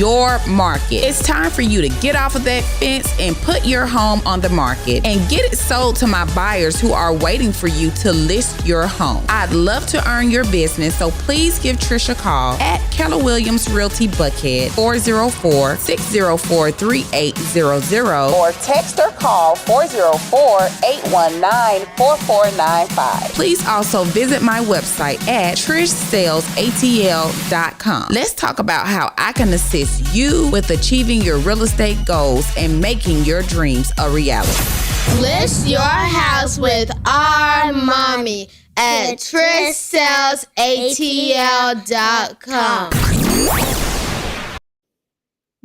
your market. It's time for you to get off of that fence and put your home on the market and get it sold to my buyers who are waiting for you to list your home. I'd love to earn your business, so please give Trish a call at Keller Williams Realty Buckhead, 404-604-3800, or text or call 404-819-4495. Please also visit my website at TrishSellsATL.com. Let's talk about how I can assist you with achieving your real estate goals and making your dreams a reality. List your house with our mommy at TrishSellsATL.com.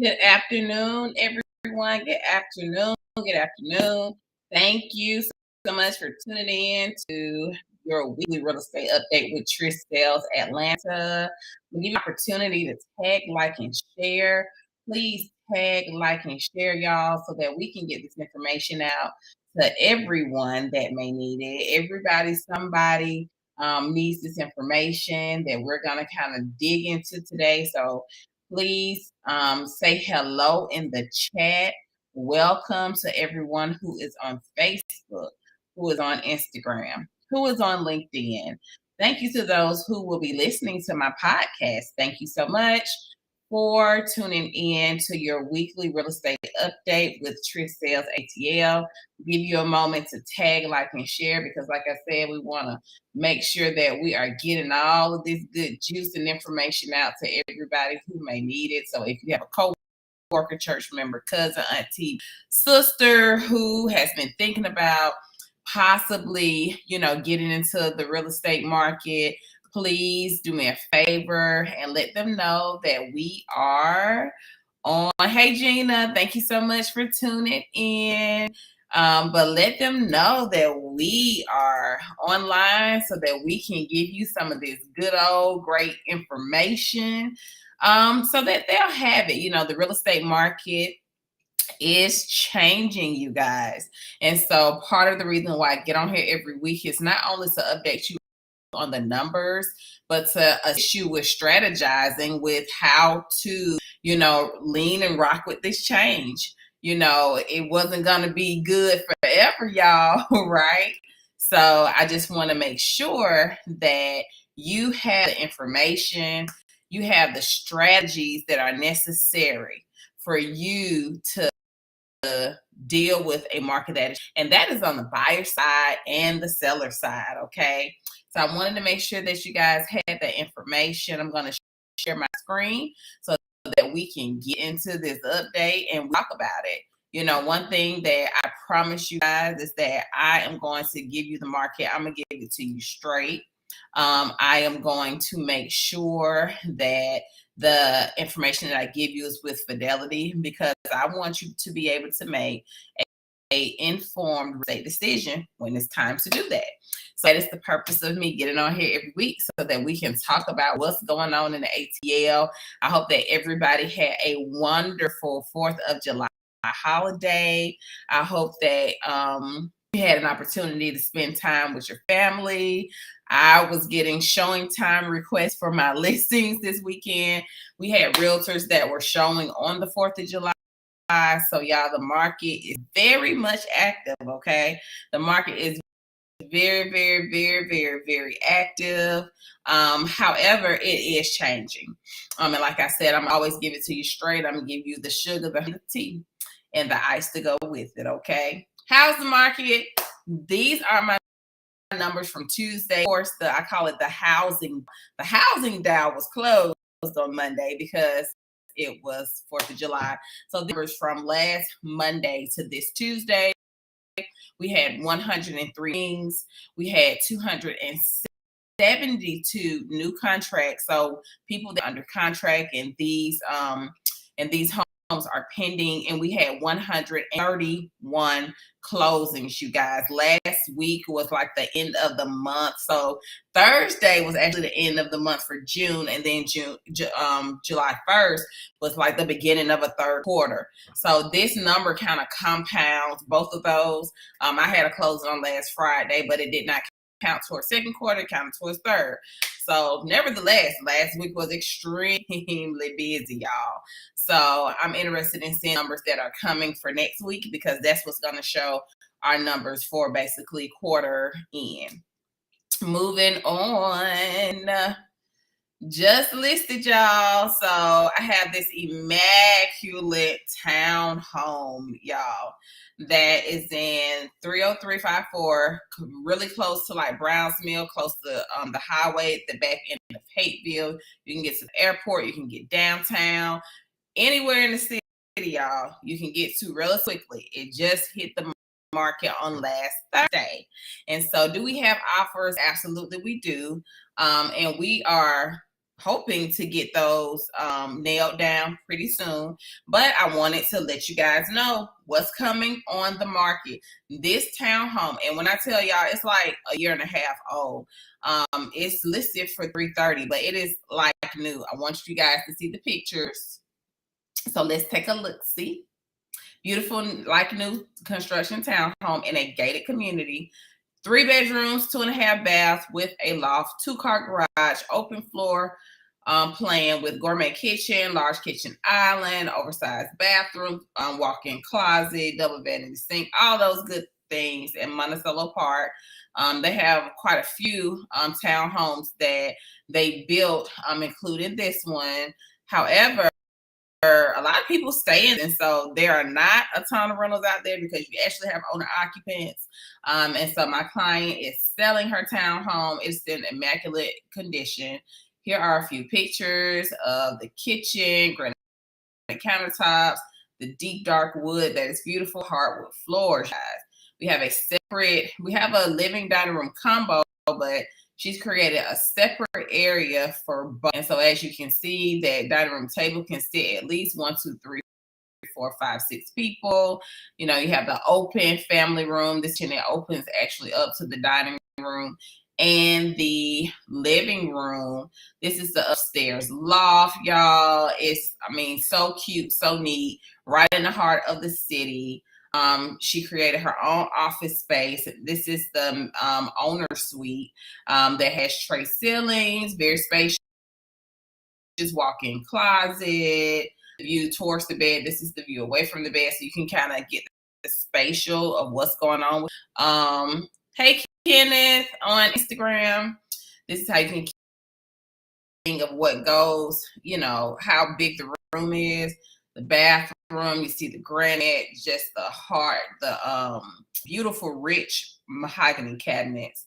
Good afternoon, everyone. Good afternoon. Good afternoon. Thank you so much for tuning in to your weekly real estate update with Trish Sells Atlanta. We give you an opportunity to tag, like, and share. Please tag, like, and share, y'all, so that we can get this information out to everyone that may need it. Somebody needs this information that we're going to kind of dig into today. So please say hello in the chat. Welcome to everyone who is on Facebook, who is on Instagram, who is on LinkedIn. Thank you to those who will be listening to my podcast. Thank you so much for tuning in to your weekly real estate update with Trish Sells ATL. Give you a moment to tag, like, and share, because like I said, we want to make sure that we are getting all of this good juice and information out to everybody who may need it. So if you have a co-worker, church member, cousin, auntie, sister who has been thinking about possibly, getting into the real estate market, please do me a favor and let them know that we are on. Hey, Gina, thank you so much for tuning in. But let them know that we are online so that we can give you some of this good old great information, so that they'll have it. The real estate market is changing, you guys. And so part of the reason why I get on here every week is not only to update you on the numbers, but to assist you with strategizing with how to, lean and rock with this change. It wasn't going to be good forever, y'all, right? So I just want to make sure that you have the information, you have the strategies that are necessary for you to deal with a market that is on the buyer side and the seller side, okay? So I wanted to make sure that you guys had the information. I'm going to share my screen so that we can get into this update and talk about it. One thing that I promise you guys is that I am going to give you the market. I'm going to give it to you straight. I am going to make sure that the information that I give you is with fidelity, because I want you to be able to make a informed decision when it's time to do that. So that is the purpose of me getting on here every week, so that we can talk about what's going on in the ATL. I hope that everybody had a wonderful 4th of July holiday. I hope that you had an opportunity to spend time with your family. I was getting showing time requests for my listings this weekend. We had realtors that were showing on the 4th of July. So y'all, the market is very much active, okay? The market is very, very, very, very, very active. However, it is changing. And like I said, I'm always give it to you straight. I'm going to give you the sugar, the tea, and the ice to go with it, okay? How's the market? These are my numbers from Tuesday. Of course, I call it the housing dial was closed on Monday because it was 4th of July. So the numbers from last Monday to this Tuesday, we had 103 things. We had 272 new contracts. So people that are under contract, and these homes are pending, and we had 131 closings, you guys. Last week was like the end of the month. So Thursday was actually the end of the month for June, and then July 1st was like the beginning of a third quarter. So this number kind of compounds both of those. I had a closing on last Friday, but it did not count towards second quarter, it counted towards third. So nevertheless, last week was extremely busy, y'all. So I'm interested in seeing numbers that are coming for next week, because that's what's going to show our numbers for basically quarter end. Moving on. Just listed, y'all. So I have this immaculate townhome, y'all, that is in 30354, really close to like Browns Mill, close to the highway at the back end of Hateville. You can get to the airport, you can get downtown, anywhere in the city, y'all, you can get to relatively quickly. It just hit the market on last Thursday. And so do we have offers? Absolutely we do. And we are hoping to get those nailed down pretty soon. But I wanted to let you guys know what's coming on the market. This townhome, and when I tell y'all, it's like a year and a half old. It's listed for $330, but it is like new. I want you guys to see the pictures. So let's take a look. See, beautiful, like new construction townhome in a gated community. 3 bedrooms, 2.5 baths with a loft, 2-car garage, open floor plan with gourmet kitchen, large kitchen island, oversized bathroom, walk-in closet, double vanity sink, all those good things in Monticello Park. They have quite a few townhomes that they built, including this one. However, a lot of people stay in, and so there are not a ton of rentals out there because you actually have owner occupants. And so my client is selling her townhome. It's in immaculate condition. Here are a few pictures of the kitchen, granite countertops, the deep dark wood that is beautiful, hardwood floors, guys. We have a living dining room combo, but she's created a separate area for both. And so as you can see, that dining room table can sit at least 1, 2, 3, 4, 5, 6 people. You know, you have the open family room. This kitchen opens actually up to the dining room and the living room. This is the upstairs loft, y'all. It's, so cute, so neat, right in the heart of the city. She created her own office space. This is the owner suite that has tray ceilings, very spacious, walk-in closet, view towards the bed. This is the view away from the bed, so you can kind of get the spatial of what's going on. Hey, Kenneth on Instagram. This is how you can think of what goes, how big the room is. The bathroom, you see the granite, just the heart, the beautiful, rich mahogany cabinets.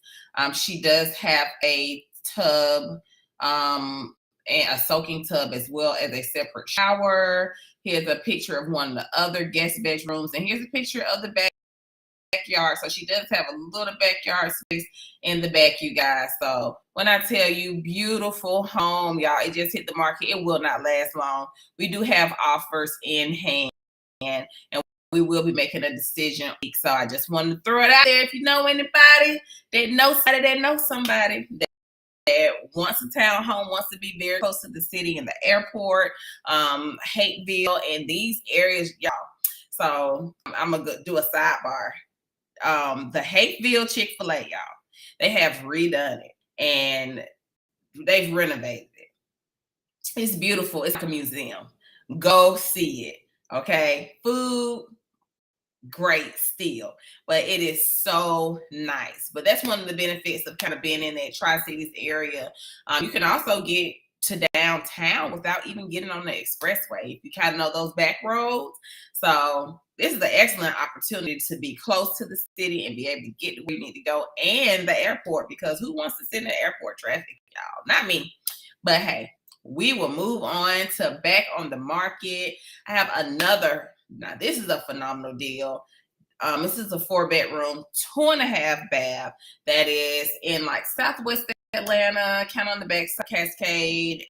She does have a tub and a soaking tub, as well as a separate shower. Here's a picture of one of the other guest bedrooms, and here's a picture of the backyard. So she does have a little backyard space in the back, you guys. So when I tell you beautiful home, y'all, it just hit the market. It will not last long. We do have offers in hand, and we will be making a decision. So I just wanted to throw it out there. If you know anybody that knows somebody that wants a townhome, wants to be very close to the city and the airport, Hateville, and these areas, y'all. So I'm gonna do a sidebar. The Hateville Chick-fil-A, y'all, they have redone it and they've renovated it. It's beautiful. It's like a museum. Go see it. Okay. Food, great still, but it is so nice. But that's one of the benefits of kind of being in that Tri-Cities area. You can also get to downtown without even getting on the expressway, if you kind of know those back roads. So this is an excellent opportunity to be close to the city and be able to get to where you need to go, and the airport, because who wants to sit in the airport traffic, y'all? Not me. But hey, we will move on to back on the market. I have another. Now this is a phenomenal deal. This is a 4-bedroom, 2.5 bath that is in like Southwest Atlanta, kind of on the back Cascade,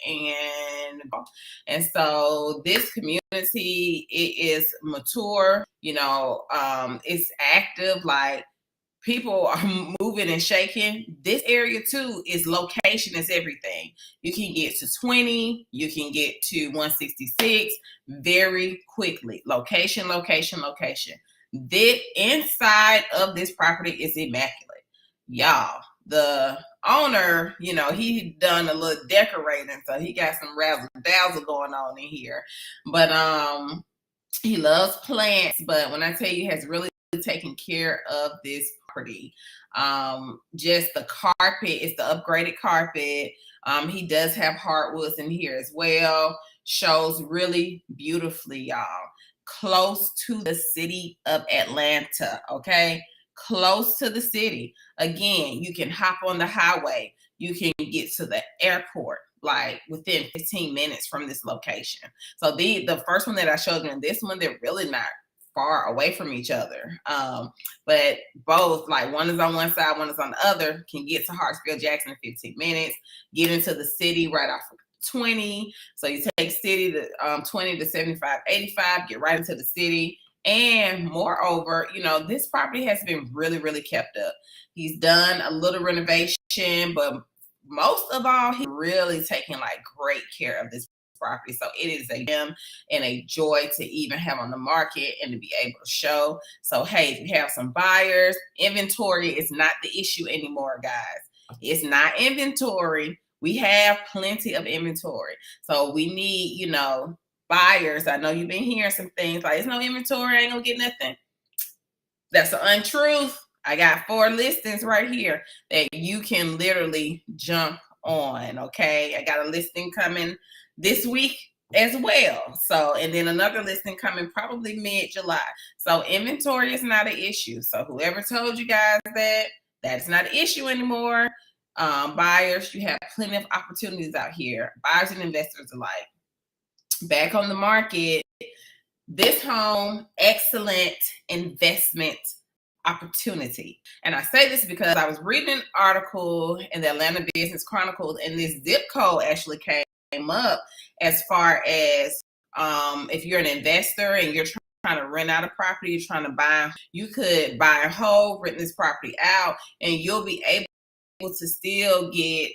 and so this community, it is mature. It's active. Like, people are moving and shaking. This area too is location is everything. You can get to 20, you can get to 166 very quickly. Location. The inside of this property is immaculate. Y'all, the owner, you know, he done a little decorating, so he got some razzle dazzle going on in here. But he loves plants, but when I tell you, he has really taken care of this property. Just the carpet, it's the upgraded carpet. He does have hardwoods in here as well. Shows really beautifully, y'all. Close to the city of Atlanta, okay? Close to the city. Again, you can hop on the highway. You can get to the airport like within 15 minutes from this location. So the first one that I showed you and this one, they're really not far away from each other. But both, like one is on one side, one is on the other, can get to Hartsfield Jackson in 15 minutes, get into the city right off of 20. So you take city to 20 to 75, 85, get right into the city. And moreover, you know, this property has been really, really kept up. He's done a little renovation, but most of all, he's really taking like great care of this property. So it is a gem and a joy to even have on the market and to be able to show. So hey, if you have some buyers, inventory is not the issue anymore, guys. It's not inventory. We have plenty of inventory. So we need, you know, buyers. I know you've been hearing some things like, it's no inventory, I ain't gonna get nothing. That's the untruth. I got 4 listings right here that you can literally jump on, okay? I got a listing coming this week as well. So, and then another listing coming probably mid-July. So inventory is not an issue. So whoever told you guys that, that's not an issue anymore. Buyers, you have plenty of opportunities out here. Buyers and investors alike. Back on the market, this home, excellent investment opportunity. And I say this because I was reading an article in the Atlanta Business Chronicles, and this zip code actually came up as far as if you're an investor and you're trying to rent out a property, you're trying to buy, you could buy a whole, rent this property out, and you'll be able to still get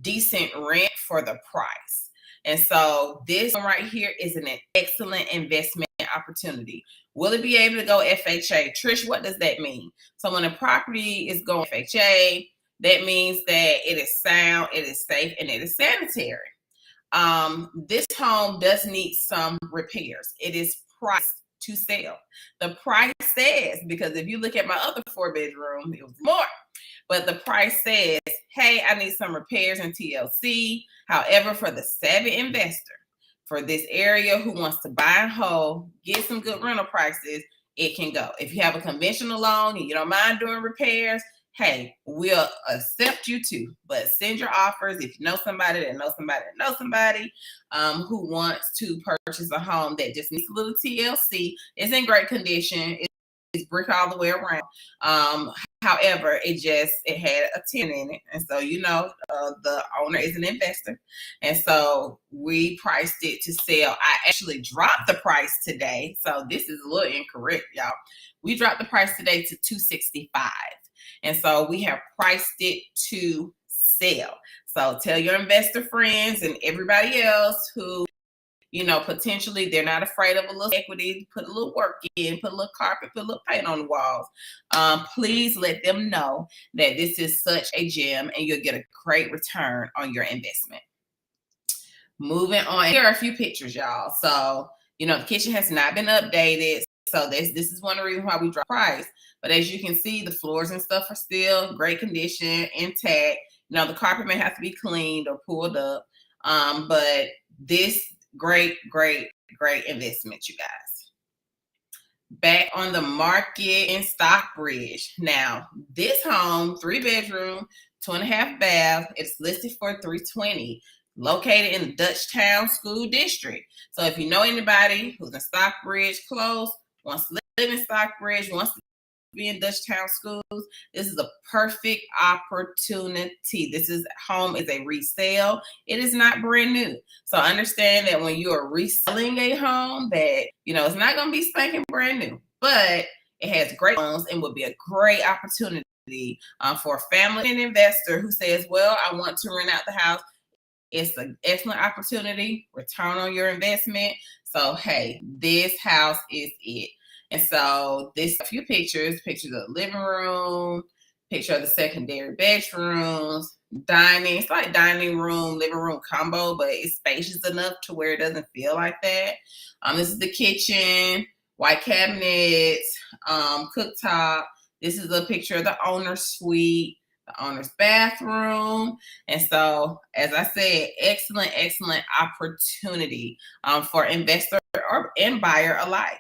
decent rent for the price. And so this one right here is an excellent investment opportunity. Will it be able to go FHA? Trish, what does that mean? So when a property is going FHA, that means that it is sound, it is safe, and it is sanitary. This home does need some repairs. It is priced to sell. The price says, because if you look at my other 4-bedroom, it was more. But the price says, hey, I need some repairs in TLC. However, for the savvy investor, for this area who wants to buy and hold, get some good rental prices, it can go. If you have a conventional loan and you don't mind doing repairs, hey, we'll accept you too. But send your offers if you know somebody that knows somebody that knows somebody who wants to purchase a home that just needs a little TLC. It's in great condition. It's brick all the way around. However, it had a tenant in it. And so, you know, the owner is an investor. And so we priced it to sell. I actually dropped the price today. So this is a little incorrect, y'all. We dropped the price today to $265. And so we have priced it to sell. So tell your investor friends and everybody else who, you know, potentially they're not afraid of a little equity, put a little work in, put a little carpet, put a little paint on the walls. Please let them know that this is such a gem and you'll get a great return on your investment. Moving on, here are a few pictures, y'all. So, you know, the kitchen has not been updated. So this is one of the reasons why we dropped price. But as you can see, the floors and stuff are still great condition, intact. You know, the carpet may have to be cleaned or pulled up. But this great investment, you guys. Back on the market in Stockbridge. Now, this home, 3-bedroom, 2.5 bath, it's listed for $320, located in the Dutchtown School District. So if you know anybody who's in Stockbridge close, wants to live in Stockbridge, wants to be in Dutchtown schools, this is a perfect opportunity. Home is a resale. It is not brand new. So understand that when you are reselling a home, that, you know, it's not going to be spanking brand new, but it has great loans and would be a great opportunity for a family and investor who says, well, I want to rent out the house. It's an excellent opportunity, return on your investment. So, hey, this house is it. And so this, a few pictures of the living room, Picture of the secondary bedrooms, dining. It's like dining room, living room combo, but it's spacious enough to where it doesn't feel like that. This is the kitchen, white cabinets, cooktop. This is a picture of the owner's suite, the owner's bathroom. And so, as I said, excellent opportunity for investor and buyer alike.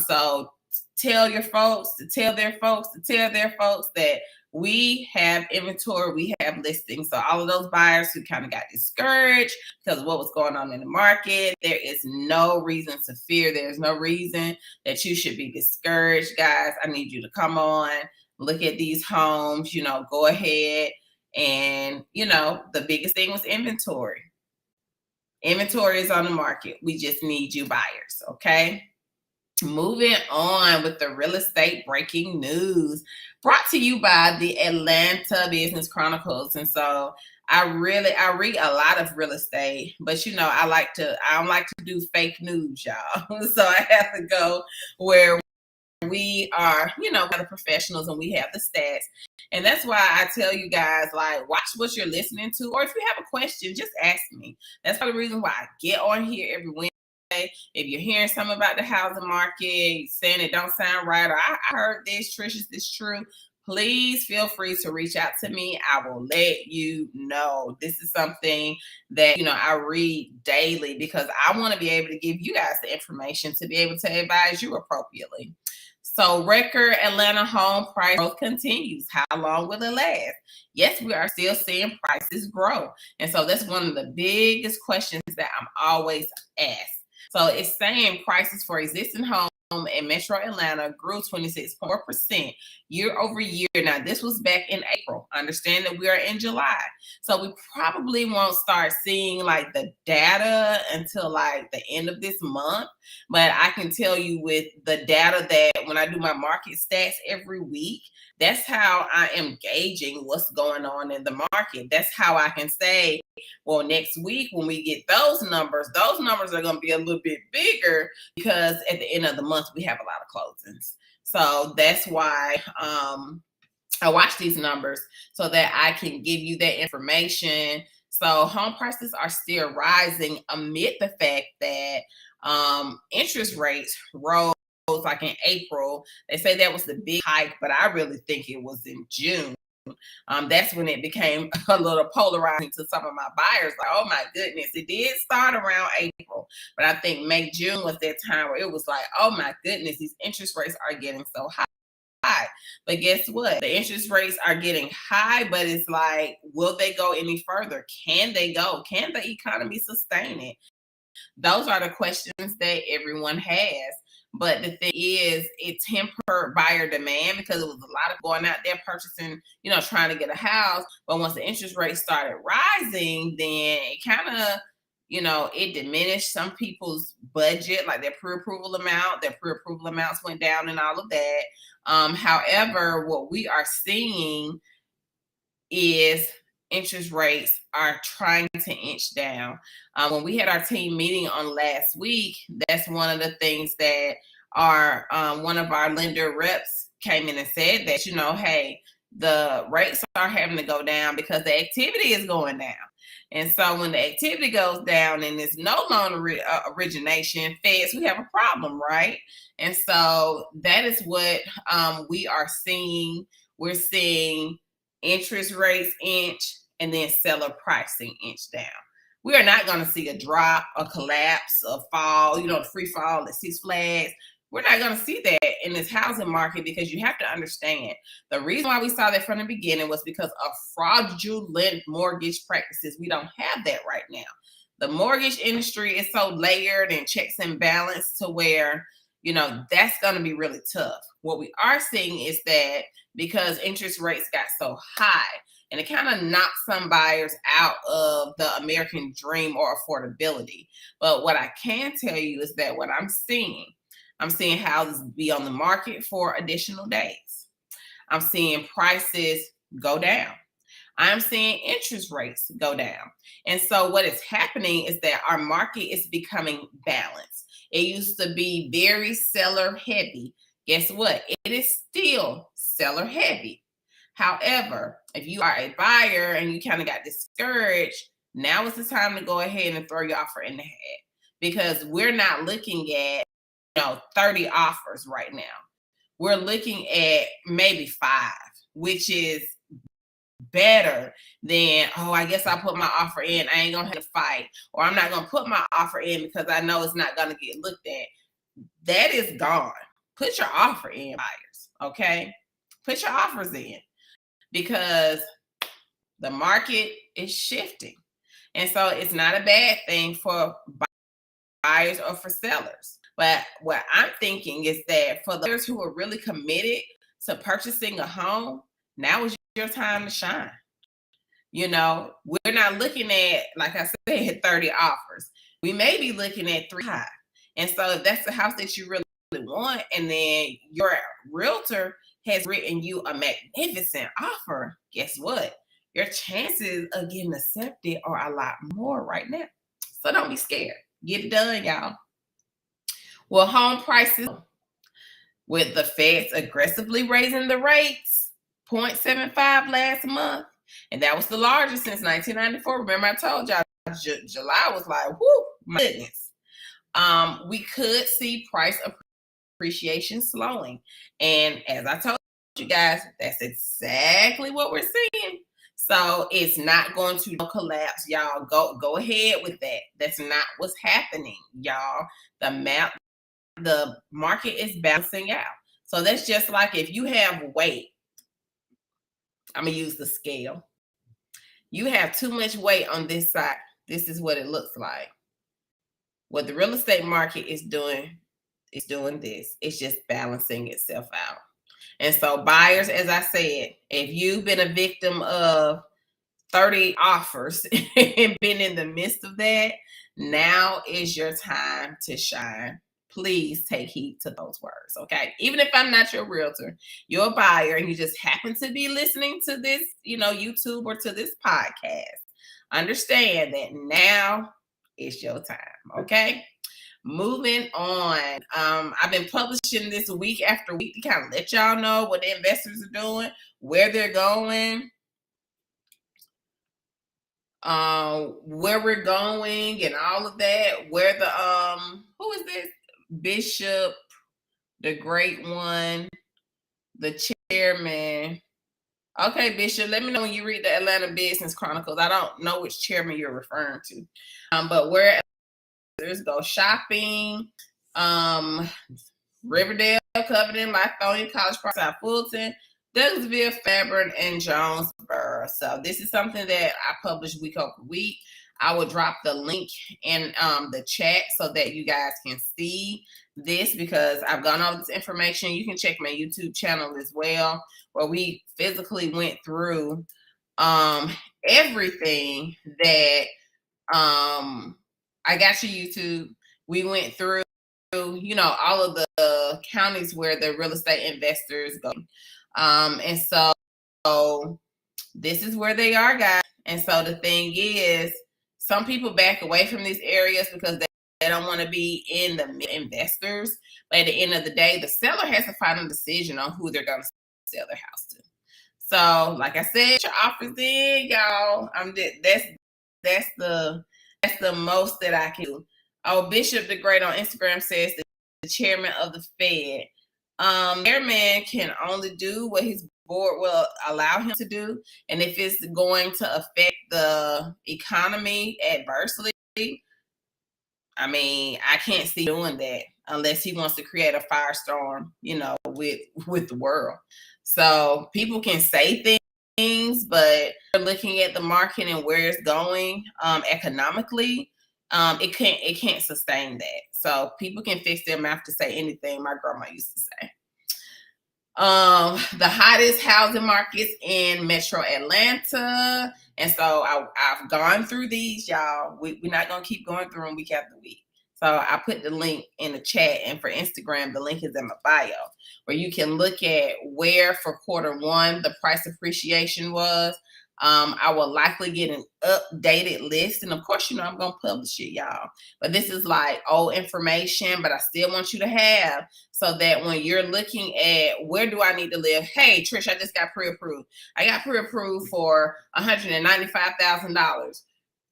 So tell your folks to tell their folks to tell their folks that we have inventory, we have listings. So all of those buyers who kind of got discouraged because of what was going on in the market, there is no reason to fear. There's no reason that you should be discouraged, guys. I need you to come on, look at these homes, go ahead. And, the biggest thing was inventory. Inventory is on the market. We just need you buyers, okay? Moving on with the real estate breaking news brought to you by the Atlanta Business Chronicles. And so I read a lot of real estate, but I don't like to do fake news, y'all. So I have to go where we are, the professionals and we have the stats. And that's why I tell you guys, watch what you're listening to, or if you have a question, just ask me. That's the reason why I get on here every Wednesday. If you're hearing something about the housing market, saying it don't sound right, or I heard this, Trish, is this true? Please feel free to reach out to me. I will let you know. This is something that, I read daily because I want to be able to give you guys the information to be able to advise you appropriately. So record Atlanta home price growth continues. How long will it last? Yes, we are still seeing prices grow. And so that's one of the biggest questions that I'm always asked. So it's saying prices for existing homes in Metro Atlanta grew 26.4% year over year. Now, this was back in April. Understand that we are in July. So we probably won't start seeing the data until the end of this month. But I can tell you with the data that when I do my market stats every week, that's how I am gauging what's going on in the market. That's how I can say, well, next week when we get those numbers are going to be a little bit bigger because at the end of the month, we have a lot of closings. So that's why I watch these numbers so that I can give you that information. So home prices are still rising amid the fact that interest rates rose in April. They say that was the big hike, but I really think it was in June. That's when it became a little polarizing to some of my buyers. Oh my goodness, it did start around April, but I think May, June was that time where it was oh my goodness, these interest rates are getting so high. But guess what? The interest rates are getting high, but it's will they go any further? Can they go? Can the economy sustain it? Those are the questions that everyone has. But the thing is, it tempered buyer demand because it was a lot of going out there purchasing, trying to get a house. But once the interest rates started rising, then it kind of, it diminished some people's budget, their pre-approval amount. Their pre-approval amounts went down and all of that. However, what we are seeing is interest rates are trying to inch down. When we had our team meeting on last week, that's one of the things that one of our lender reps came in and said that, hey, the rates are having to go down because the activity is going down. And so when the activity goes down and there's no loan origination, feds, we have a problem, right? And so that is what we are seeing. We're seeing interest rates inch and then seller pricing inch down. We are not going to see a drop, a collapse, a fall, the free fall at Six Flags. We're not going to see that in this housing market because you have to understand the reason why we saw that from the beginning was because of fraudulent mortgage practices. We don't have that right now. The mortgage industry is so layered and checks and balance to where, that's going to be really tough. What we are seeing is that because interest rates got so high and it kind of knocked some buyers out of the American dream or affordability. But what I can tell you is that what I'm seeing houses be on the market for additional days. I'm seeing prices go down. I'm seeing interest rates go down. And so what is happening is that our market is becoming balanced. It used to be very seller heavy. Guess what? It is still seller heavy. However, if you are a buyer and you kind of got discouraged, now is the time to go ahead and throw your offer in the hat, because we're not looking at 30 offers right now. We're looking at maybe 5, which is better than, oh, I guess I'll put my offer in. I ain't gonna have to fight, or I'm not gonna put my offer in because I know it's not gonna get looked at. That is gone. Put your offer in, buyers. Okay, put your offers in, because the market is shifting, and so it's not a bad thing for buyers or for sellers. But what I'm thinking is that for those who are really committed to purchasing a home, now is your time to shine. We're not looking at, like I said, 30 offers. We may be looking at 3 high. And so if that's the house that you really want, and then your realtor has written you a magnificent offer, guess what? Your chances of getting accepted are a lot more right now. So don't be scared. Get it done, y'all. Well, home prices, with the Feds aggressively raising the rates, 0.75 last month, and that was the largest since 1994. Remember, I told y'all July was like, whoo, my goodness. We could see price appreciation slowing. And as I told you guys, that's exactly what we're seeing. So it's not going to collapse, y'all. Go ahead with that. That's not what's happening, y'all. The market is balancing out. So that's just like if you have weight. I'm going to use the scale. You have too much weight on this side. This is what it looks like. What the real estate market is doing this. It's just balancing itself out. And so buyers, as I said, if you've been a victim of 30 offers and been in the midst of that, now is your time to shine. Please take heed to those words, okay? Even if I'm not your realtor, you're a buyer and you just happen to be listening to this, YouTube or to this podcast, understand that now is your time, okay? Moving on. I've been publishing this week after week to kind of let y'all know what the investors are doing, where they're going, where we're going, and all of that. Where the who is this? Bishop, the great one, the chairman. Okay, Bishop, let me know when you read the Atlanta Business Chronicles. I don't know which chairman you're referring to. But where others go shopping, Riverdale, Covington, Lithonia, College Park, South Fulton, Douglasville, Fairburn, and Jonesboro. So this is something that I publish week over week. I will drop the link in the chat so that you guys can see this, because I've gone over this information. You can check my YouTube channel as well, where we physically went through everything that I got your YouTube. We went through, all of the counties where the real estate investors go. And so this is where they are, guys. And so the thing is, some people back away from these areas because they don't want to be in the investors. But at the end of the day, the seller has a final decision on who they're going to sell their house to. So, like I said, your offers in, y'all. That's the most that I can do. Oh, Bishop the Great on Instagram says that the chairman of the Fed. Chairman can only do what his board will allow him to do. And if it's going to affect the economy adversely, I mean, I can't see doing that unless he wants to create a firestorm, with the world. So people can say things, but looking at the market and where it's going economically, it can't sustain that. So people can fix their mouth to say anything, my grandma used to say. The hottest housing markets in Metro Atlanta. And so I've gone through these, y'all. We're not going to keep going through them week after week. So I put the link in the chat, and for Instagram, the link is in my bio, where you can look at where for quarter one the price appreciation was. I will likely get an updated list. And of course, I'm going to publish it, y'all. But this is like old information, but I still want you to have so that when you're looking at where do I need to live? Hey, Trish, I just got pre-approved. I got pre-approved for $195,000.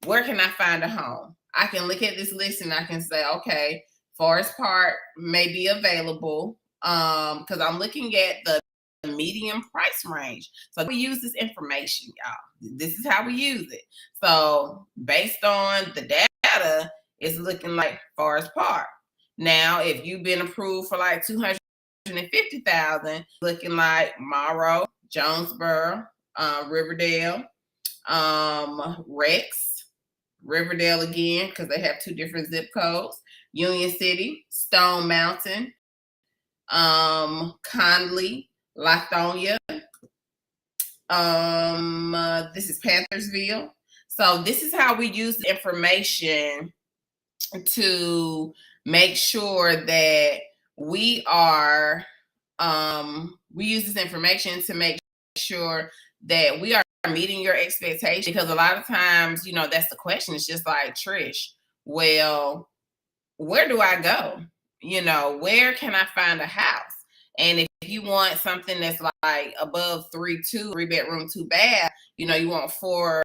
Where can I find a home? I can look at this list and I can say, okay, Forest Park may be available because I'm looking at the medium price range. So we use this information, y'all. This is how we use it. So based on the data, it's looking like Forest Park. Now, if you've been approved for like $250,000, looking like Morrow, Jonesboro, Riverdale, Rex, Riverdale again, because they have two different zip codes, Union City, Stone Mountain, Conley, Lithonia. This is Panthersville. So this is how we use information to make sure that we are, we use this information to make sure that we are meeting your expectations, because a lot of times, that's the question. It's just like, Trish, well, where do I go? Where can I find a house? And if you want something that's like above 3.2, 3-bedroom, 2-bath, you want 4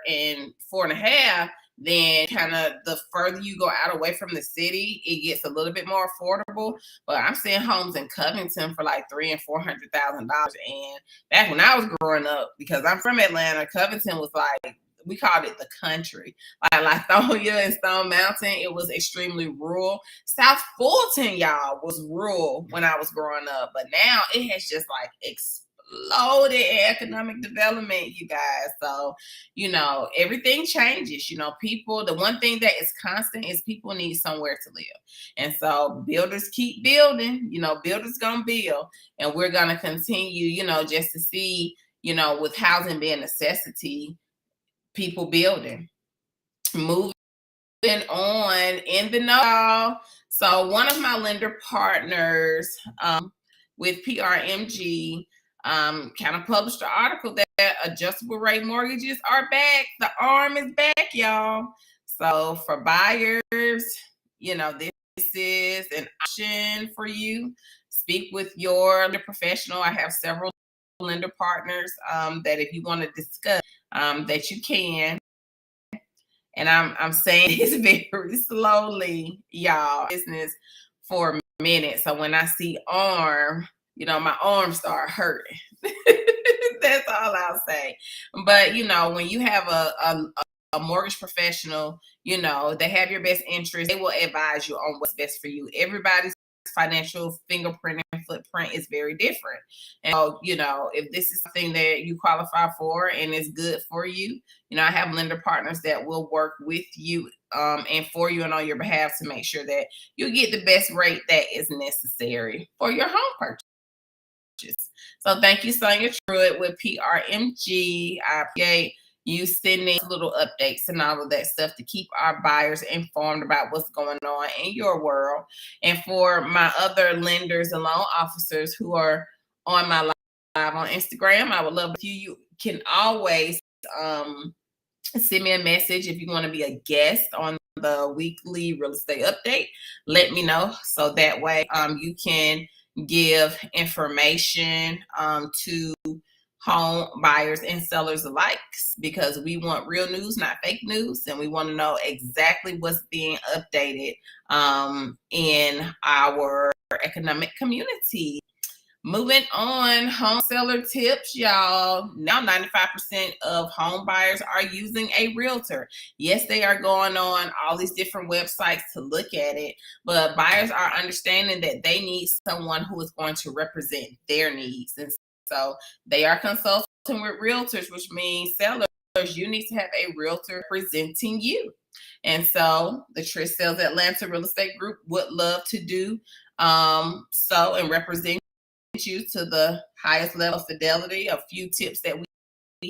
and 4.5, then kind of the further you go out away from the city, it gets a little bit more affordable. But I'm seeing homes in Covington for like $300,000 and $400,000. And back when I was growing up, because I'm from Atlanta, Covington was like, we called it the country. Like Lithonia and Stone Mountain, it was extremely rural. South Fulton, y'all, was rural when I was growing up. But now it has just like exploded in economic development, you guys. So, everything changes. People, the one thing that is constant is people need somewhere to live. And so builders keep building, builders gonna build. And we're gonna continue, just to see, with housing being a necessity, people building. Moving on in the know. So one of my lender partners with PRMG kind of published an article that adjustable rate mortgages are back. The arm is back, y'all. So for buyers, this is an option for you. Speak with your lender professional. I have several lender partners that if you want to discuss, that you can. And I'm saying this very slowly, y'all. Business for a minute. So when I see arm, my arms start hurting. That's all I'll say. But when you have a mortgage professional, they have your best interest. They will advise you on what's best for you. Everybody's financial fingerprint and footprint is very different. And so, if this is something that you qualify for and is good for you, I have lender partners that will work with you and for you and on your behalf to make sure that you get the best rate that is necessary for your home purchase. So thank you, Sonia Truitt with PRMG. I appreciate you sending little updates and all of that stuff to keep our buyers informed about what's going on in your world. And for my other lenders and loan officers who are on my live on Instagram, I would love if you can always send me a message if you want to be a guest on the weekly real estate update. Let me know so that way you can give information to home buyers and sellers alike, because we want real news, not fake news, and we want to know exactly what's being updated in our economic community. Moving on, home seller tips, y'all. Now 95% of home buyers are using a realtor. Yes, they are going on all these different websites to look at it, but buyers are understanding that they need someone who is going to represent their needs. And so they are consulting with realtors, which means sellers, you need to have a realtor representing you. And so the Trish Sells Atlanta Real Estate Group would love to do so and represent you to the highest level of fidelity. A few tips that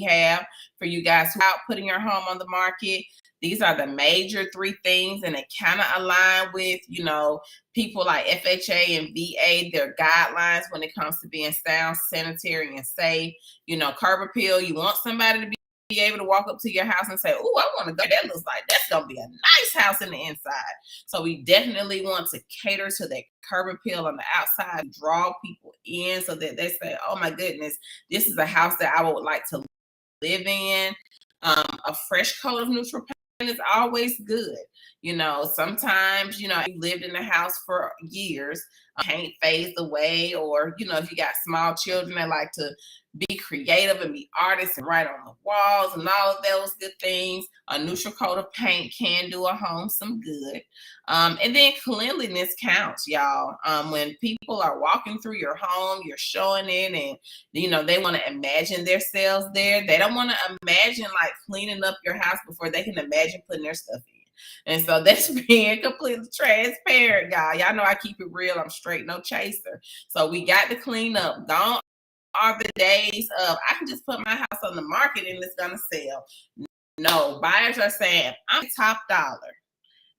have for you guys who are out putting your home on the market. These are the major 3 things, and it kind of align with, people like FHA and VA, their guidelines when it comes to being sound, sanitary, and safe. Curb appeal, you want somebody to be able to walk up to your house and say, "Oh, I want to go. That looks like that's going to be a nice house in the inside." So we definitely want to cater to that curb appeal on the outside, draw people in so that they say, "Oh my goodness, this is a house that I would like to live in." A fresh coat of neutral paint is always good. Sometimes, you lived in the house for years, paint fades away, or, if you got small children that like to be creative and be artists and write on the walls and all of those good things, a neutral coat of paint can do a home some good. And then cleanliness counts, y'all. When people are walking through your home, you're showing it, and they want to imagine themselves there. They don't want to imagine like cleaning up your house before they can imagine putting their stuff in. And so that's being completely transparent, y'all know I keep it real. I'm straight, no chaser. So we got to clean up. Gone are the days of I can just put my house on the market and it's gonna sell. No, buyers are saying, "I'm top dollar.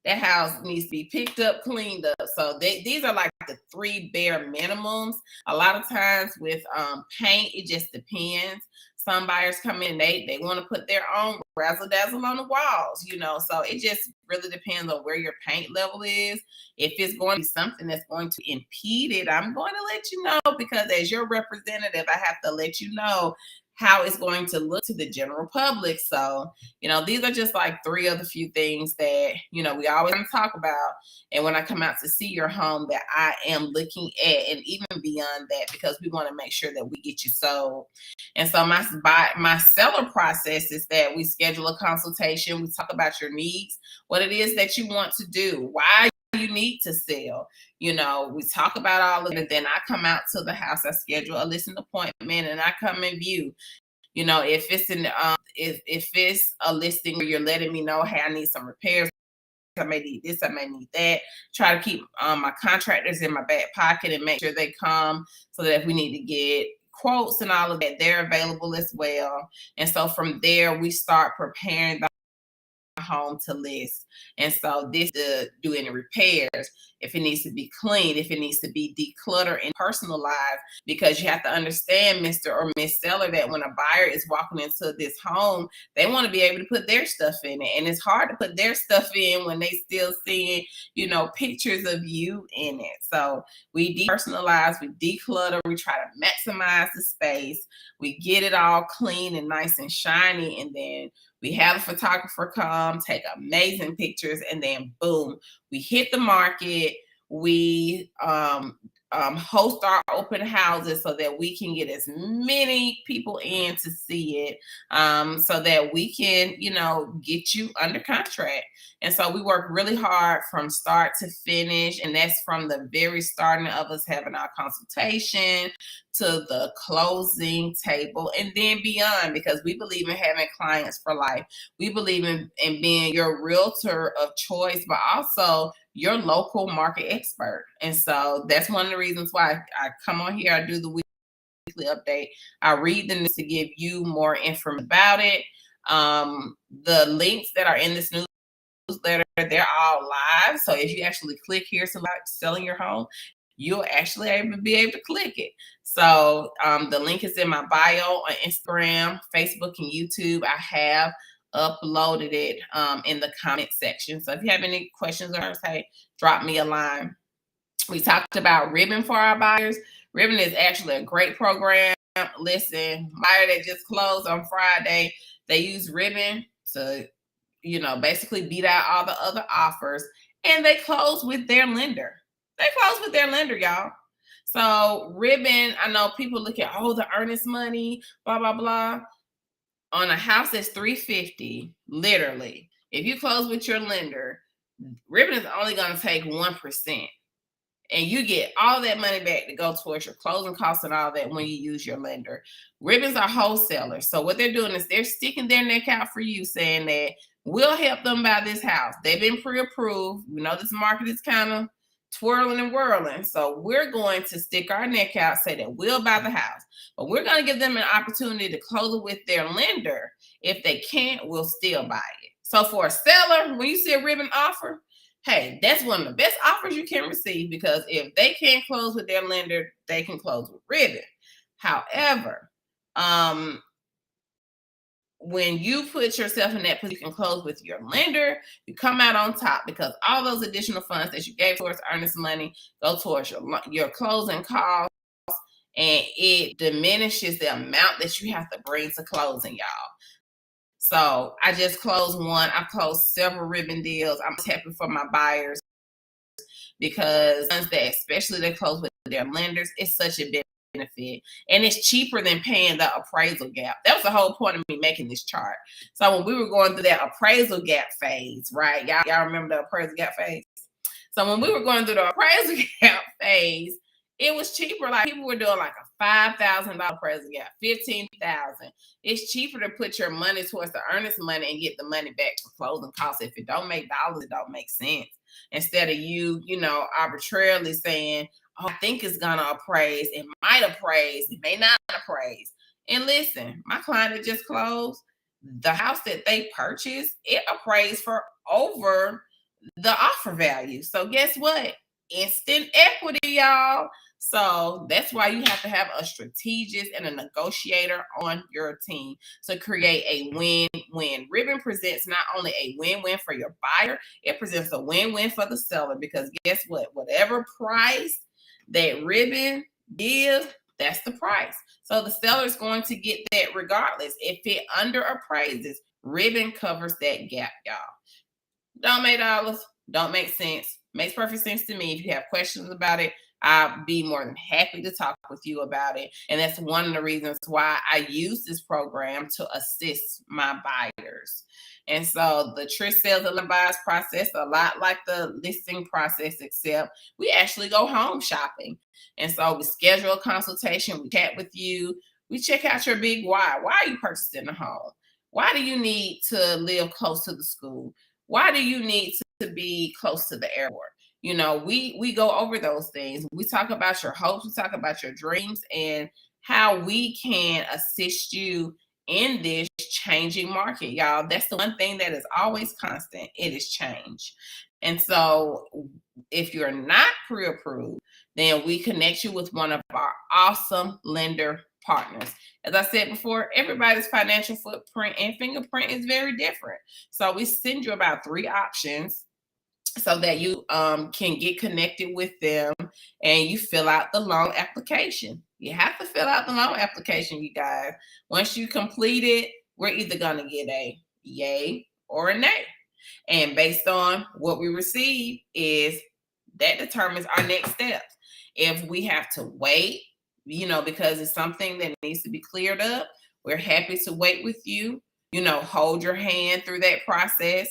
That house needs to be picked up, cleaned up." So these are like the 3 bare minimums. A lot of times with paint, it just depends. Some buyers come in, they want to put their own razzle dazzle on the walls, so it just really depends on where your paint level is. If it's going to be something that's going to impede it, I'm going to let you know, because as your representative, I have to let you know how it's going to look to the general public. So, these are just like 3 of the few things that, we always talk about. And when I come out to see your home, that I am looking at, and even beyond that, because we want to make sure that we get you sold. And so my seller process is that we schedule a consultation. We talk about your needs, what it is that you want to do, why you need to sell. We talk about all of it, and then I come out to the house. I schedule a listing appointment, and I come and view. If it's if it's a listing where you're letting me know, "Hey, I need some repairs. I may need this, I may need that." Try to keep my contractors in my back pocket and make sure they come, so that if we need to get quotes and all of that, they're available as well. And so from there, we start preparing the home to list. And so this do any repairs, if it needs to be cleaned, if it needs to be decluttered and personalized, because you have to understand, Mr. or Miss Seller, that when a buyer is walking into this home, they want to be able to put their stuff in it. And it's hard to put their stuff in when they still seeing, pictures of you in it. So we depersonalize, we declutter, we try to maximize the space, we get it all clean and nice and shiny, and then we have a photographer come, take amazing pictures, and then boom, we hit the market. We host our open houses so that we can get as many people in to see it, so that we can, get you under contract. And so we work really hard from start to finish, and that's from the very starting of us having our consultation to the closing table and then beyond, because we believe in having clients for life. We believe in being your realtor of choice, but also your local market expert. And so that's one of the reasons why I come on here. I do the weekly update. I read the news to give you more information about it. The links that are in this newsletter, they're all live. So if you actually click here, select selling your home, you'll actually be able to click it. So the link is in my bio on Instagram, Facebook, and YouTube. I have uploaded it in the comment section. So if you have any questions or hey, drop me a line. We talked about Ribbon for our buyers. Ribbon is actually a great program. Listen, buyer that just closed on Friday, they use Ribbon to, basically beat out all the other offers, and they close with their lender. Y'all. So Ribbon, I know people look at, the earnest money, blah, blah, blah. On a house that's $350, literally, if you close with your lender, Ribbon is only going to take 1%. And you get all that money back to go towards your closing costs and all that when you use your lender. Ribbons are wholesalers. So what they're doing is they're sticking their neck out for you, saying that we'll help them buy this house. They've been pre-approved. We know this market is kind of twirling and whirling. So we're going to stick our neck out, say that we'll buy the house, but we're going to give them an opportunity to close it with their lender. If they can't, we'll still buy it. So for a seller, when you see a ribbon offer, hey, that's one of the best offers you can receive, because if they can't close with their lender, they can close with ribbon. However, when you put yourself in that position, you can close with your lender, you come out on top, because all those additional funds that you gave towards earnest money go towards your closing costs, and it diminishes the amount that you have to bring to closing, y'all. So I just closed one. I've closed several ribbon deals. I'm just happy for my buyers, because ones that especially they close with their lenders, it's such a benefit, and it's cheaper than paying the appraisal gap. That was the whole point of me making this chart. So when we were going through that appraisal gap phase, right? Y'all remember the appraisal gap phase? So when we were going through the appraisal gap phase, it was cheaper. Like people were doing like a $5,000 appraisal gap, $15,000. It's cheaper to put your money towards the earnest money and get the money back for closing costs. If it don't make dollars, it don't make sense. Instead of you arbitrarily saying, oh, I think it's gonna appraise. It might appraise. It may not appraise. And listen, my client that just closed, the house that they purchased, it appraised for over the offer value. So guess what? Instant equity, y'all. So that's why you have to have a strategist and a negotiator on your team to create a win-win. Ribbon presents not only a win-win for your buyer, it presents a win-win for the seller, because guess what? Whatever price that Ribbon gives, that's the price. So the seller is going to get that regardless. If it under appraises, Ribbon covers that gap, y'all. Don't make dollars, don't make sense. Makes perfect sense to me. If you have questions about it, I'll be more than happy to talk with you about it. And that's one of the reasons why I use this program to assist my buyers. And so the Trish Sells ATL buyers process, a lot like the listing process, except we actually go home shopping. And so we schedule a consultation, we chat with you, we check out your big why. Why are you purchasing a home? Why do you need to live close to the school? Why do you need to be close to the airport? We go over those things. We talk about your hopes, we talk about your dreams, and how we can assist you in this changing market, y'all. That's the one thing that is always constant. It is change. And so if you're not pre-approved, then we connect you with one of our awesome lender partners. As I said before, everybody's financial footprint and fingerprint is very different. So we send you about 3 options so that you can get connected with them, and you fill out the loan application. You have to fill out the loan application, you guys. Once you complete it, we're either going to get a yay or a nay. And based on what we receive, is that determines our next steps. If we have to wait, because it's something that needs to be cleared up, we're happy to wait with you, hold your hand through that process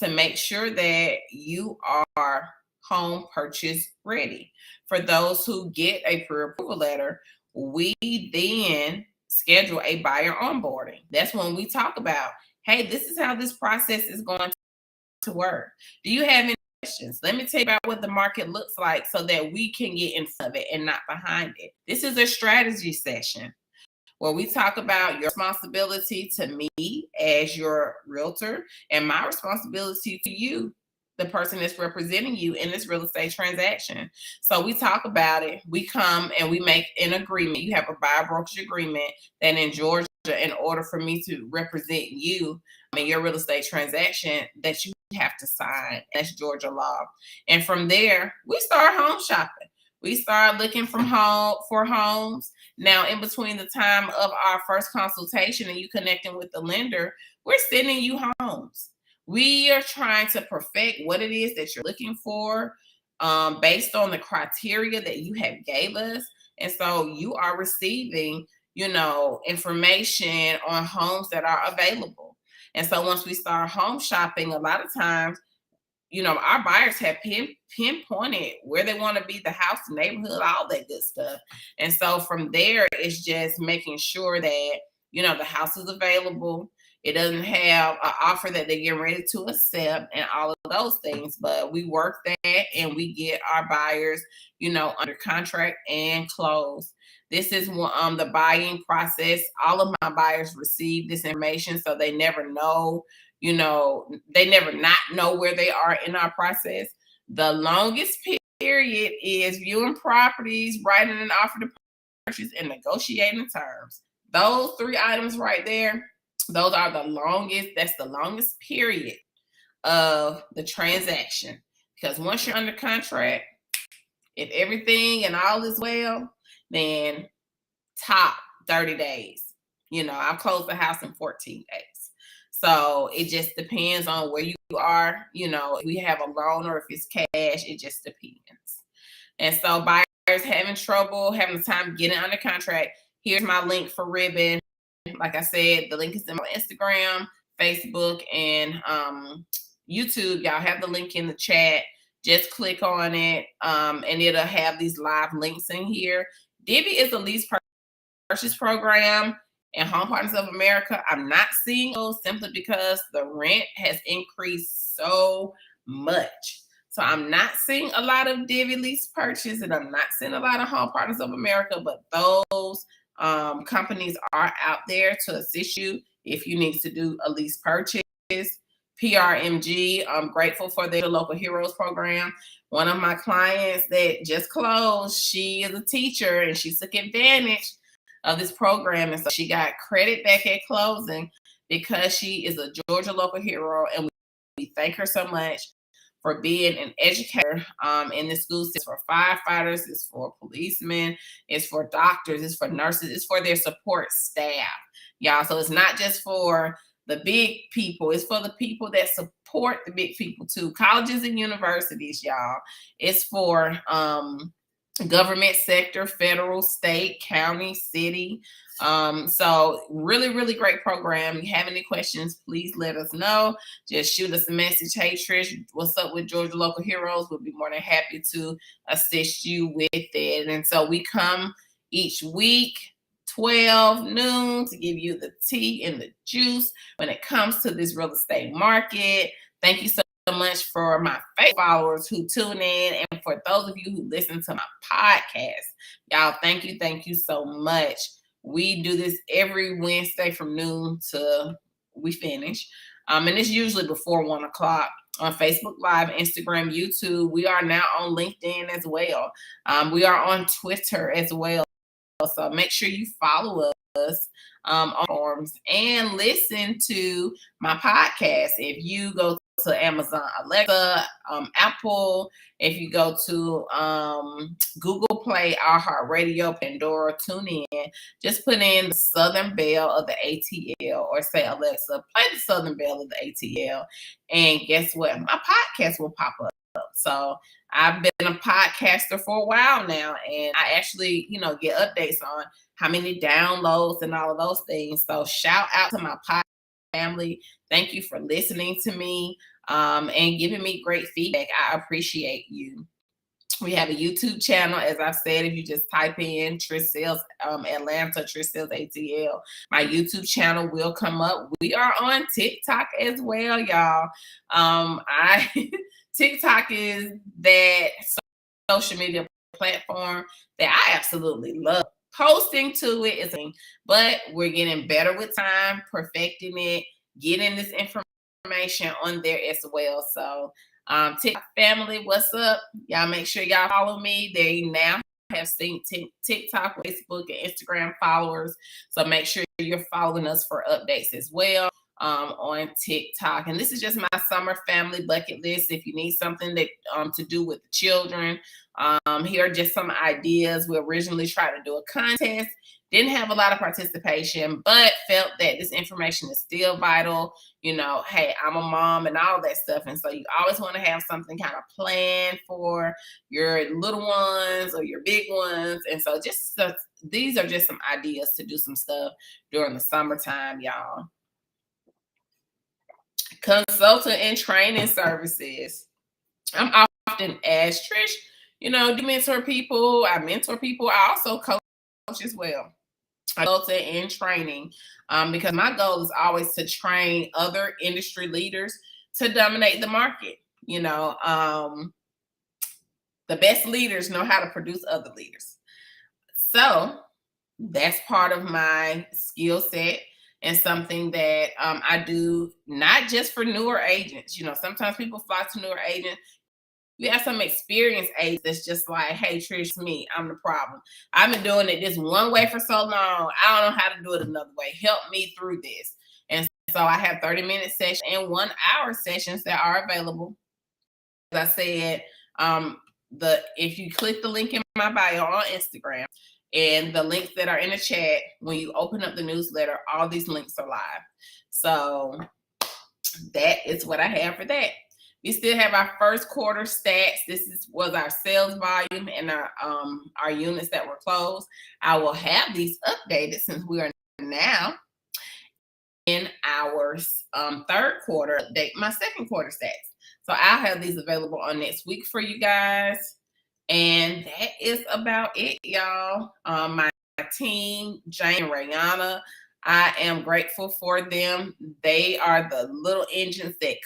to make sure that you are home purchase ready. For those who get a pre-approval letter, we then schedule a buyer onboarding. That's when we talk about, hey, this is how this process is going to work. Do you have any questions? Let me tell you about what the market looks like so that we can get in front of it and not behind it. This is a strategy session where we talk about your responsibility to me as your realtor and my responsibility to you, the person that's representing you in this real estate transaction. So we talk about it. We come and we make an agreement. You have a buyer brokerage agreement that in Georgia, in order for me to represent you in your real estate transaction, that you have to sign. That's Georgia law. And from there, we start home shopping. We start looking for homes. Now, in between the time of our first consultation and you connecting with the lender, we're sending you homes. We are trying to perfect what it is that you're looking for based on the criteria that you have gave us. And so you are receiving, information on homes that are available. And so once we start home shopping, a lot of times, our buyers have pinpointed where they want to be, the house, the neighborhood, all that good stuff. And so from there, it's just making sure that, the house is available. It doesn't have an offer that they're getting ready to accept and all of those things. But we work that and we get our buyers, under contract and close. This is the buying process. All of my buyers receive this information, so they never know, they never not know where they are in our process. The longest period is viewing properties, writing an offer to purchase, and negotiating terms. Those 3 items right there, those are the longest. That's the longest period of the transaction. Because once you're under contract, if everything and all is well, then top 30 days. I've closed the house in 14 days. So it just depends on where you are. If we have a loan or if it's cash, it just depends. And so buyers having trouble, having the time getting under contract, here's my link for Ribbon. Like I said, the link is in my Instagram, Facebook, and YouTube. Y'all have the link in the chat. Just click on it, and it'll have these live links in here. Divvy is a lease purchase program in Home Partners of America. I'm not seeing those simply because the rent has increased so much. So I'm not seeing a lot of Divvy lease purchase, and I'm not seeing a lot of Home Partners of America, but those companies are out there to assist you if you need to do a lease purchase. PRMG, I'm grateful for their Local Heroes program. One of my clients that just closed, she is a teacher and she took advantage of this program, and so she got credit back at closing because she is a Georgia Local Hero, and we thank her so much for being an educator in the school system. It's for firefighters, it's for policemen, it's for doctors, it's for nurses, it's for their support staff, y'all. So it's not just for the big people, it's for the people that support the big people too. Colleges and universities, y'all. It's for government sector, federal, state, county, city. So really, really great program. If you have any questions, please let us know. Just shoot us a message. Hey, Trish, what's up with Georgia Local Heroes? We'll be more than happy to assist you with it. And so we come each week, 12 noon, to give you the tea and the juice when it comes to this real estate market. Thank you so much for my faithful followers who tune in, and for those of you who listen to my podcast. Y'all, thank you so much. We do this every Wednesday from noon to we finish. And it's usually before 1 o'clock on Facebook Live, Instagram, YouTube. We are now on LinkedIn as well. We are on Twitter as well. So make sure you follow us on forums and listen to my podcast. If you go to Amazon Alexa, Apple, if you go to Google Play, iHeartRadio, Pandora, TuneIn, just put in the Southern Belle of the ATL, or say, Alexa, play the Southern Belle of the ATL. And guess what? My podcast will pop up. So I've been a podcaster for a while now, and I actually, get updates on how many downloads and all of those things. So shout out to my podcast family. Thank you for listening to me and giving me great feedback. I appreciate you. We have a YouTube channel, as I've said. If you just type in Trish Sells Atlanta, Trish Sells ATL, my YouTube channel will come up. We are on TikTok as well, y'all. TikTok is that social media platform that I absolutely love. Posting to it is, but we're getting better with time, perfecting it, getting this information on there as well. So TikTok family, what's up? Y'all make sure y'all follow me. They now have seen TikTok, Facebook, and Instagram followers. So make sure you're following us for updates as well on TikTok. And this is just my summer family bucket list. If you need something that to do with the children, here are just some ideas. We originally tried to do a contest. Didn't have a lot of participation, but felt that this information is still vital. Hey, I'm a mom and all that stuff. And so you always want to have something kind of planned for your little ones or your big ones. And so these are just some ideas to do some stuff during the summertime, y'all. Consultant and training services. I'm often asked, Trish, do you mentor people? I mentor people. I also coach as well. consultant and training, because my goal is always to train other industry leaders to dominate the market. You know, the best leaders know how to produce other leaders. So that's part of my skill set and something that I do not just for newer agents. You know, sometimes people flock to newer agents. You have some experienced agents that's just like, hey, Trish, me, I'm the problem. I've been doing it this one way for so long. I don't know how to do it another way. Help me through this. And so I have 30-minute sessions and 1-hour sessions that are available. As I said, if you click the link in my bio on Instagram and the links that are in the chat, when you open up the newsletter, all these links are live. So that is what I have for that. We still have our first quarter stats. This was our sales volume and our units that were closed. I will have these updated since we are now in our third quarter update, my second quarter stats. So I'll have these available on next week for you guys. And that is about it, y'all. My team, Jane and Rayana, I am grateful for them. They are the little engines that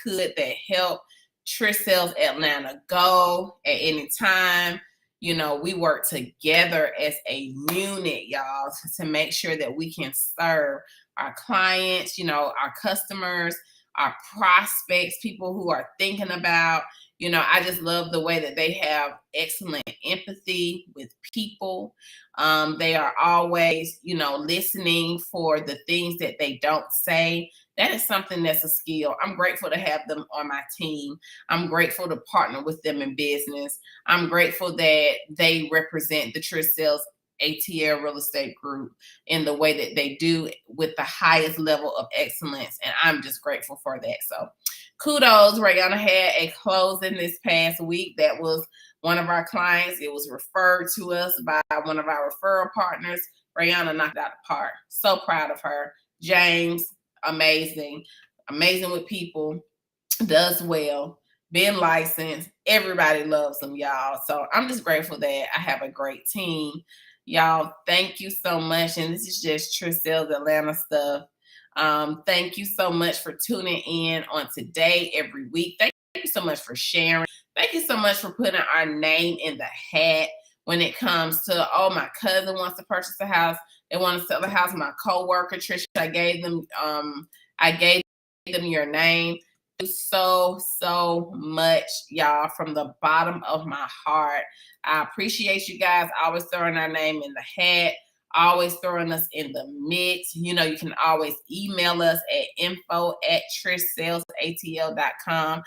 help Trish Sells Atlanta go at any time. You know, we work together as a unit, y'all, to make sure that we can serve our clients, you know, our customers, our prospects, people who are thinking about, you know, I just love the way that they have excellent empathy with people. They are always, you know, listening for the things that they don't say. That is something that's a skill. I'm grateful to have them on my team. I'm grateful to partner with them in business. I'm grateful that they represent the Trish Sells ATL real estate group in the way that they do with the highest level of excellence. And I'm just grateful for that. So kudos. Rayana had a closing this past week. That was one of our clients. It was referred to us by one of our referral partners. Rayana knocked it out of the park. So proud of her. James, amazing with people, does well, been licensed. Everybody loves them, y'all. So I'm just grateful that I have a great team. Y'all, thank you so much. And this is just Trish Sells Atlanta stuff. Thank you so much for tuning in on today, every week. Thank you so much for sharing. Thank you so much for putting our name in the hat when it comes to, oh, my cousin wants to purchase a house. They want to sell a house. My coworker, Trish, I gave them your name. Thank you so much, y'all, from the bottom of my heart. I appreciate you guys always throwing our name in the hat, always throwing us in the mix. You know, you can always email us at info@TrishSellsATL.com,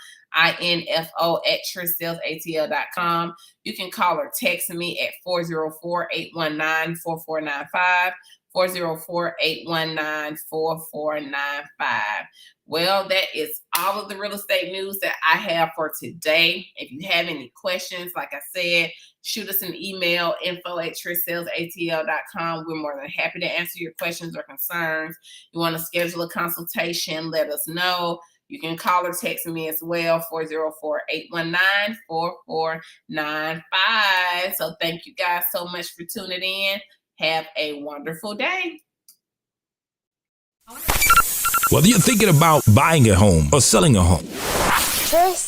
info@TrishSellsATL.com. You can call or text me at 404-819-4495, 404-819-4495. Well, that is all of the real estate news that I have for today. If you have any questions, like I said, shoot us an email, info@TrishSellsATL.com. We're more than happy to answer your questions or concerns. You want to schedule a consultation, let us know. You can call or text me as well, 404-819-4495. So thank you guys so much for tuning in. Have a wonderful day. Whether you're thinking about buying a home or selling a home, Trish